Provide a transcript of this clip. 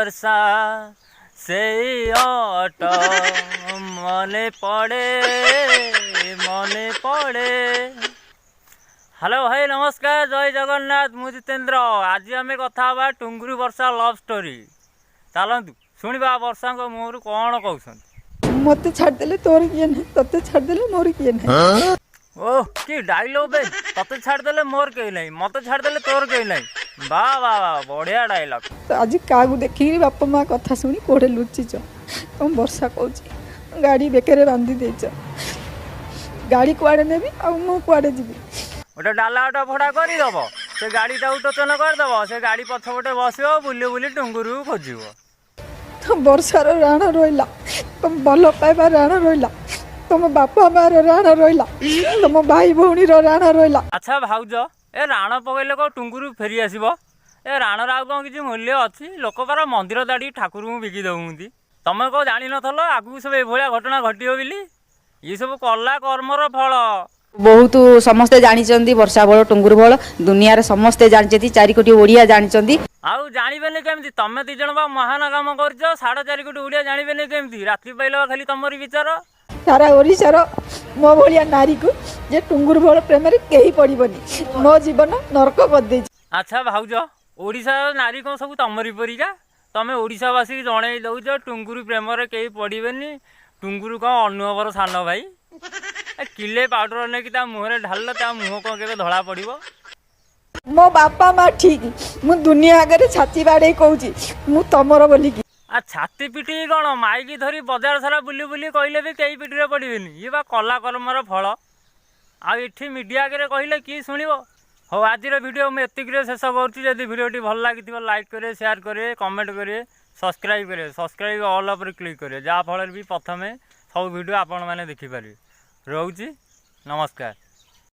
वर्षा से अट मने पड़े मने पड़े। हेलो भाई नमस्कार, जय जगन्नाथ। मु जितेन्द्र। आज आम कथा टुंगुरी वर्षा लव स्टोरी। चलतु शुणा वर्षा मुहर कौन कहते। मत छाड़देले तोर किए ना, तते छाड़देले मोर किए ना। ओह कि डायलॉग बे, तते छाड़देले मोर कहीं नहीं, मत छाड़देले तोर कहीं नहीं। वाह वाह वाह, बढ़िया डायलॉग। तो आज क्या देखी बापा माँ कथा शुणी कोड़े लुचिच। तुम वर्षा कह गाड़ी बेकर बांधी देच, गाड़ी कुआड़े नेबी आ कुआड़े जीवी। गोटे डाला गोटे भड़ा करदब, से गाड़ी टाक टोचन करदब, से गाड़ी पछपटे बस बुली बुली टुंगुरू खोज। तुम वर्षार राण रहा, तुम भल पाइबार राण रहा, तुम बापा माँ राण रहा, तुम भाई भौणी राण रहा। अच्छा भाउज, ए राण पकड़े कौ टुंगुरू फेरी आसब? ए राणर आउ कौन किसी मूल्य अच्छी? लोक पार मंदिर दाड़ी ठाकुर को बिकी दौंती। तुम कौ जान नल आगू सब ये घटना घटो बोली? ये सब कला कर्मर फल। बहुत समस्ते जानी वर्षा बल टुंगुर बल दुनिया समस्ते जानते, 4 कोटी ओडिया जानते। आउ जानबे केमती? तुम दी जन महान काम कर 4.5 कोटी ओडिया जानबे केमती? राति पाइल खाली तुमरी विचार। सारा ओडिशार मो भाया नारी को जे टुंगुर बल प्रेम कहीं पड़बनी, मो जीवन नरक कर दे। अच्छा भाउज, ओडिशा नारी कौन सब तुमरी परिका? तुम ओडिशावासी जन दौच टुंगुरी प्रेम कहीं पड़बेनि। टुंगुरू कौन अनुभवर सान भाई? किले पाउडर नहीं मुहर ढाल मुह कौन के धड़ा पड़ो? मो बापा माँ ठीक, मु दुनिया आगे छाती बाड़े कहूँ मु तमर बोलिकी। आ छाती पिटी कौन माइकी धरी बजार सारा बुली बुली कहले भी कई पिटी पड़बेनि। ये बा कला कर्मर फल। आठी मीडिया आगे कहले कि शुणव। हो आज वीडियो मुझे शेष करुँच। वीडियो भल लगी लाइक करें, शेयर करें, कमेंट करें, सब्सक्राइब करें। सब्सक्राइब ऑल पर क्लिक करें, जहाँफल भी प्रथम सब वीडियो आपण मैंने देखिपारे। रोची नमस्कार।